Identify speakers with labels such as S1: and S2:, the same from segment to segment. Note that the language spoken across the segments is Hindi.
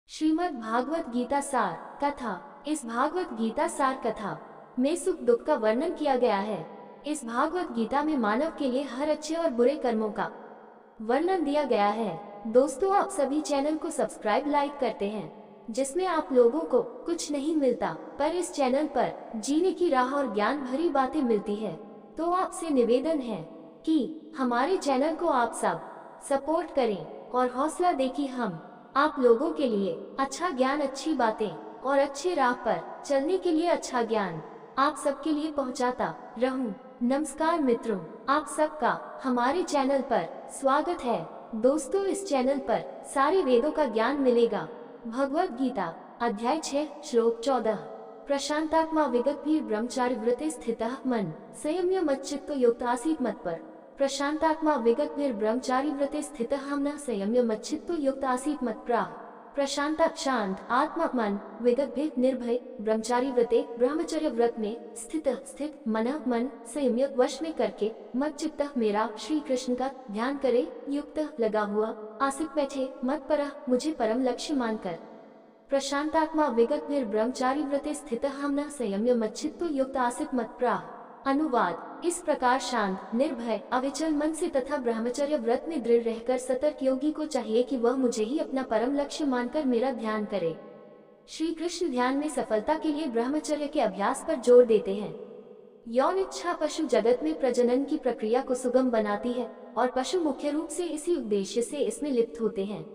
S1: श्रीमद् भागवत गीता सार कथा। इस भागवत गीता सार कथा में सुख दुख का वर्णन किया गया है। इस भागवत गीता में मानव के लिए हर अच्छे और बुरे कर्मों का वर्णन दिया गया है। दोस्तों, आप सभी चैनल को सब्सक्राइब लाइक करते हैं, जिसमें आप लोगों को कुछ नहीं मिलता, पर इस चैनल पर जीने की राह और ज्ञान भरी बातें मिलती है। तो आपसे निवेदन है कि हमारे चैनल को आप सब सपोर्ट करें और हौसला दें कि हम आप लोगों के लिए अच्छा ज्ञान, अच्छी बातें और अच्छे राह पर चलने के लिए अच्छा ज्ञान आप सबके लिए पहुंचाता रहूं। नमस्कार मित्रों, आप सबका हमारे चैनल पर स्वागत है। दोस्तों, इस चैनल पर सारे वेदों का ज्ञान मिलेगा। भगवत गीता अध्याय 6 श्लोक 14। प्रशांतात्मा विगतभीर ब्रह्मचारि व्रते स्थितः मन संयम्य मच्चित्तो युक्त आसीत् मत्पर। प्रशांतात्मा विगतभीर ब्रह्मचारि व्रते स्थितः हमनः संयम्य मच्चित्तो युक्त आसीत् मत्प्राह। प्रशांत शांत आत्मा मन विगतभीर निर्भय ब्रह्मचारी व्रते ब्रह्मचर्य व्रत में स्थित मन संयम्य वश में करके मत चित्त मेरा श्री कृष्ण का ध्यान करे, युक्त लगा हुआ, आसित बैठे, मत पर मुझे परम लक्ष्य मानकर। प्रशांतात्मा विगतभीर ब्रह्मचारी व्रते स्थितः हमनः संयम्य मच्चित्तो युक्त आसित मत्प्राह। अनुवाद: इस प्रकार शांत, निर्भय, अविचल मन से तथा ब्रह्मचर्य व्रत में दृढ़ रहकर सतर्क योगी को चाहिए कि वह मुझे ही अपना परम लक्ष्य मानकर मेरा ध्यान करे। श्री कृष्ण ध्यान में सफलता के लिए ब्रह्मचर्य के अभ्यास पर जोर देते हैं। यौन इच्छा पशु जगत में प्रजनन की प्रक्रिया को सुगम बनाती है और पशु मुख्य रूप से इसी उद्देश्य से इसमें लिप्त होते हैं।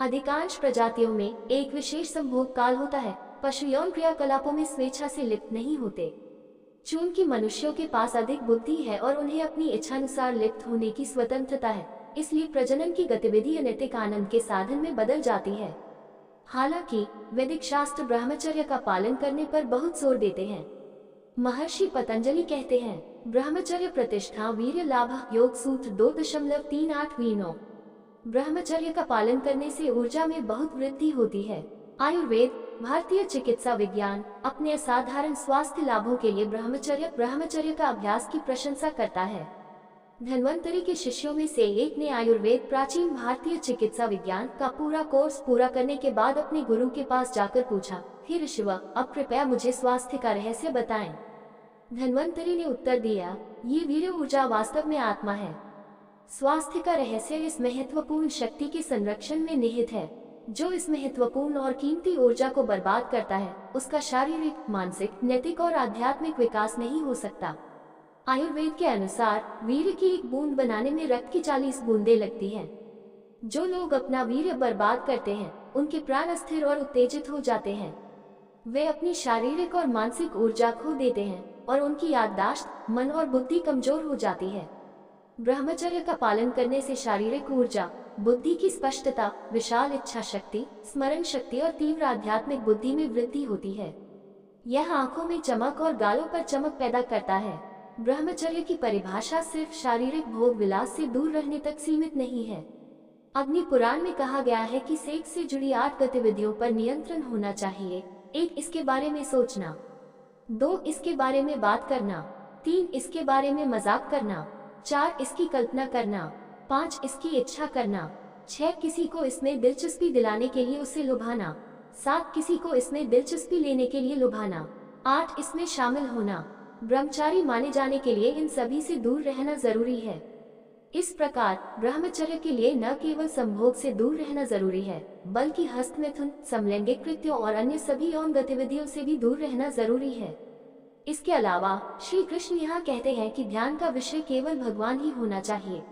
S1: अधिकांश प्रजातियों में एक विशेष संभोग काल होता है। पशु यौन क्रियाकलापों में स्वेच्छा से लिप्त नहीं होते। चूंकि मनुष्यों के पास अधिक बुद्धि है और उन्हें अपनी इच्छानुसार लिप्त होने की स्वतंत्रता है, इसलिए प्रजनन की गतिविधि अनैतिक आनंद के साधन में बदल जाती है। हालांकि वैदिक शास्त्र ब्रह्मचर्य का पालन करने पर बहुत जोर देते हैं। महर्षि पतंजलि कहते हैं, ब्रह्मचर्य प्रतिष्ठा वीर्य लाभ योग सूत्र 2.38 ब्रह्मचर्य का पालन करने से ऊर्जा में बहुत वृद्धि होती है। आयुर्वेद, भारतीय चिकित्सा विज्ञान अपने असाधारण स्वास्थ्य लाभों के लिए ब्रह्मचर्य का अभ्यास की प्रशंसा करता है। धन्वंतरि के शिष्यों में से एक ने आयुर्वेद, प्राचीन भारतीय चिकित्सा विज्ञान का पूरा कोर्स पूरा करने के बाद अपने गुरु के पास जाकर पूछा, हे ऋषिव, अब कृपया मुझे स्वास्थ्य का रहस्य बताएं। धन्वंतरि ने उत्तर दिया, ये वीर्य ऊर्जा वास्तव में आत्मा है। स्वास्थ्य का रहस्य इस महत्वपूर्ण शक्ति के संरक्षण में निहित है। जो इस महत्वपूर्ण और कीमती ऊर्जा को बर्बाद करता है, उसका शारीरिक, मानसिक, नैतिक और आध्यात्मिक विकास नहीं हो सकता। आयुर्वेद के अनुसार वीर्य की एक बूंद बनाने में रक्त की 40 बूंदें लगती हैं। जो लोग अपना वीर्य बर्बाद करते हैं, उनके प्राण अस्थिर और उत्तेजित हो जाते हैं। वे अपनी शारीरिक और मानसिक ऊर्जा खो देते हैं और उनकी याददाश्त, मन और बुद्धि कमजोर हो जाती है। ब्रह्मचर्य का पालन करने से शारीरिक ऊर्जा, बुद्धि की स्पष्टता, विशाल इच्छा शक्ति, स्मरण शक्ति और तीव्र आध्यात्मिक बुद्धि में वृद्धि होती है। यह आंखों में चमक और गालों पर चमक पैदा करता है। ब्रह्मचर्य की परिभाषा सिर्फ शारीरिक भोग विलास से दूर रहने तक सीमित नहीं है। अग्नि पुराण में कहा गया है कि सेक्स से जुड़ी 8 गतिविधियों पर नियंत्रण होना चाहिए। 1 इसके बारे में सोचना, 2 इसके बारे में बात करना, 3 इसके बारे में मजाक करना, 4 इसकी कल्पना करना, 5 इसकी इच्छा करना, 6 किसी को इसमें दिलचस्पी दिलाने के लिए उसे लुभाना, 7 किसी को इसमें दिलचस्पी लेने के लिए लुभाना, 8 इसमें शामिल होना। ब्रह्मचारी माने जाने के लिए इन सभी से दूर रहना जरूरी है। इस प्रकार ब्रह्मचर्य के लिए न केवल संभोग से दूर रहना जरूरी है, बल्कि हस्तमैथुन, समलैंगिक कृत्यों और अन्य सभी यौन गतिविधियों से भी दूर रहना जरूरी है। इसके अलावा श्री कृष्ण यहाँ कहते हैं कि ध्यान का विषय केवल भगवान ही होना चाहिए।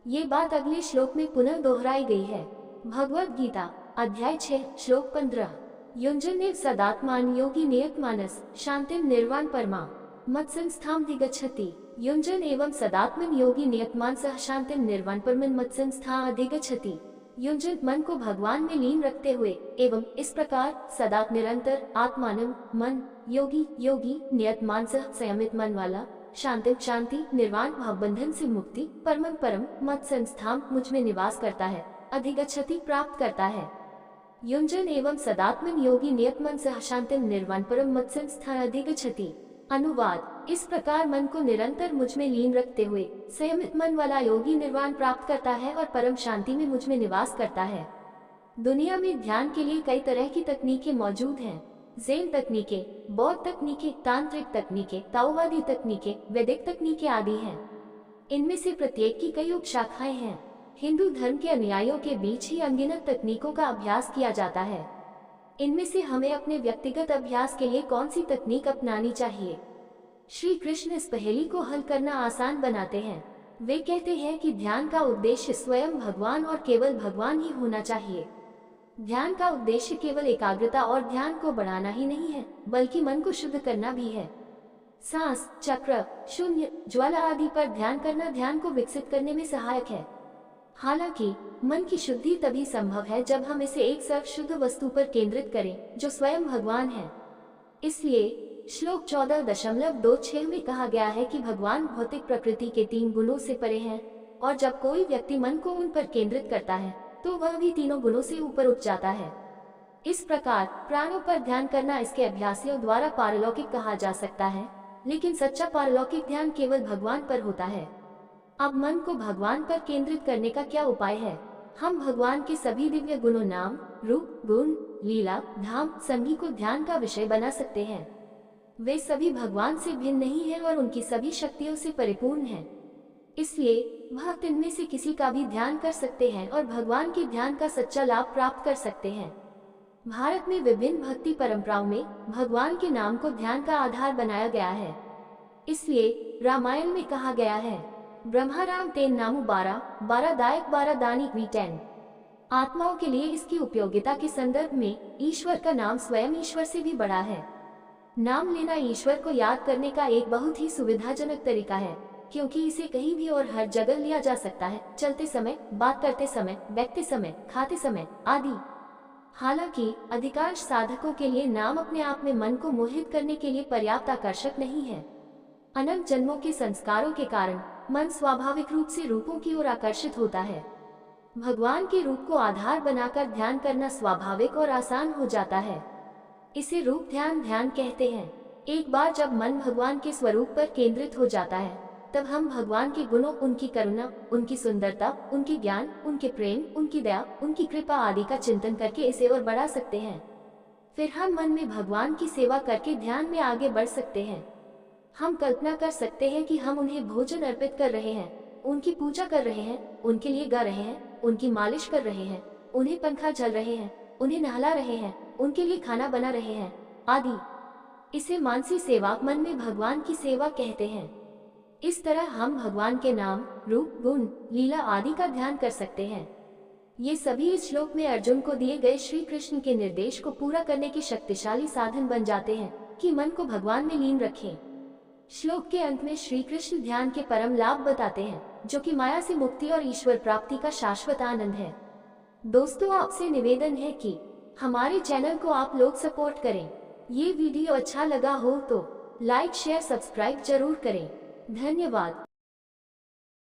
S1: ये बात अगले श्लोक में पुनः दोहराई गई है। भगवत गीता अध्याय 6 श्लोक 15। युञ्जन्नेव सदात्मान योगी नियतमानस शांतिं निर्वाण परमा मत्संस्थामधिगच्छति। युञ्जन एवं सदात्मन योगी नियतमान सह शांतिं निर्वाण परमं मत्संस्था अधिगच्छति। युञ्जन मन को भगवान में लीन रखते हुए एवं इस प्रकार सदा निरंतर आत्मानं मन, योगी नियतमान सह संयमित मन वाला, शांति निर्वाण भाव बंधन से मुक्ति, परम मत संस्थान मुझ में निवास करता है, अधिगच्छति प्राप्त करता है। युञ्जन एवं सदात्मन योगी नियतमन सह शांति निर्वाण परम मत संस्थान अधिगच्छति। अनुवाद: इस प्रकार मन को निरंतर मुझ में लीन रखते हुए संयमित मन वाला योगी निर्वाण प्राप्त करता है और परम शांति में मुझ में निवास करता है। दुनिया में ध्यान के लिए कई तरह की तकनीकें मौजूद हैं। ज़ेन तकनीकें, बौद्ध तकनीकें, तांत्रिक तकनीकें, ताओवादी तकनीकें, वैदिक तकनीकें आदि हैं। इनमें से प्रत्येक की कई उपशाखाएं हैं। हिंदू धर्म के अनुयायियों के बीच ही अनगिनत तकनीकों का अभ्यास किया जाता है। इनमें से हमें अपने व्यक्तिगत अभ्यास के लिए कौन सी तकनीक अपनानी चाहिए? श्री कृष्ण इस पहेली को हल करना आसान बनाते हैं। वे कहते हैं कि ध्यान का उद्देश्य स्वयं भगवान और केवल भगवान ही होना चाहिए। ध्यान का उद्देश्य केवल एकाग्रता और ध्यान को बढ़ाना ही नहीं है, बल्कि मन को शुद्ध करना भी है। सांस, चक्र, शून्य, ज्वाला आदि पर ध्यान करना ध्यान को विकसित करने में सहायक है। हालांकि मन की शुद्धि तभी संभव है जब हम इसे एक सर्वशुद्ध वस्तु पर केंद्रित करें, जो स्वयं भगवान है। इसलिए श्लोक 14.26 में कहा गया है कि भगवान भौतिक प्रकृति के 3 गुणों से परे हैं, और जब कोई व्यक्ति मन को उन पर केंद्रित करता है तो वह भी तीनों गुणों से ऊपर उठ जाता है। इस प्रकार प्राणों पर ध्यान करना इसके अभ्यासियों द्वारा पारलौकिक कहा जा सकता है, लेकिन सच्चा पारलौकिक ध्यान केवल भगवान पर होता है। अब मन को भगवान पर केंद्रित करने का क्या उपाय है? हम भगवान के सभी दिव्य गुणों, नाम, रूप, गुण, लीला, धाम, संगी को ध्यान का विषय बना सकते हैं। वे सभी भगवान से भिन्न नहीं हैं और उनकी सभी शक्तियों से परिपूर्ण हैं। इसलिए भक्त इनमें से किसी का भी ध्यान कर सकते हैं और भगवान के ध्यान का सच्चा लाभ प्राप्त कर सकते हैं। भारत में विभिन्न भक्ति परंपराओं में भगवान के नाम को ध्यान का आधार बनाया गया है। इसलिए रामायण में कहा गया है, ब्रह्मा राम तेन नामु 12 दायक 12 दानी वी10। आत्माओं के लिए इसकी उपयोगिता के संदर्भ में ईश्वर का नाम स्वयं ईश्वर से भी बड़ा है। नाम लेना ईश्वर को याद करने का एक बहुत ही सुविधाजनक तरीका है, क्योंकि इसे कहीं भी और हर जगह लिया जा सकता है, चलते समय, बात करते समय, बैठते समय, खाते समय आदि। हालांकि अधिकांश साधकों के लिए नाम अपने आप में मन को मोहित करने के लिए पर्याप्त आकर्षक नहीं है। अनंत जन्मों के संस्कारों के कारण मन स्वाभाविक रूप से रूपों की ओर आकर्षित होता है। भगवान के रूप को आधार बनाकर ध्यान करना स्वाभाविक और आसान हो जाता है। इसे रूप ध्यान कहते हैं। एक बार जब मन भगवान के स्वरूप पर केंद्रित हो जाता है, तब हम भगवान के गुणों, उनकी करुणा, उनकी सुंदरता, उनके ज्ञान, उनके प्रेम, उनकी दया, उनकी कृपा आदि का चिंतन करके इसे और बढ़ा सकते हैं। फिर हम मन में भगवान की सेवा करके ध्यान में आगे बढ़ सकते हैं। हम कल्पना कर सकते हैं कि हम उन्हें भोजन अर्पित कर रहे हैं, उनकी पूजा कर रहे हैं, उनके लिए गा रहे हैं, उनकी मालिश कर रहे हैं, उन्हें पंखा झल रहे हैं, उन्हें नहला रहे हैं, उनके लिए खाना बना रहे हैं आदि। इसे मानसी सेवा, मन में भगवान की सेवा कहते हैं। इस तरह हम भगवान के नाम, रूप, गुण, लीला आदि का ध्यान कर सकते हैं। ये सभी इस श्लोक में अर्जुन को दिए गए श्री कृष्ण के निर्देश को पूरा करने के शक्तिशाली साधन बन जाते हैं कि मन को भगवान में लीन रखें। श्लोक के अंत में श्री कृष्ण ध्यान के परम लाभ बताते हैं, जो कि माया से मुक्ति और ईश्वर प्राप्ति का शाश्वत आनंद है। दोस्तों, आपसे निवेदन है कि हमारे चैनल को आप लोग सपोर्ट करें। ये वीडियो अच्छा लगा हो तो लाइक, शेयर, सब्सक्राइब जरूर करें। धन्यवाद।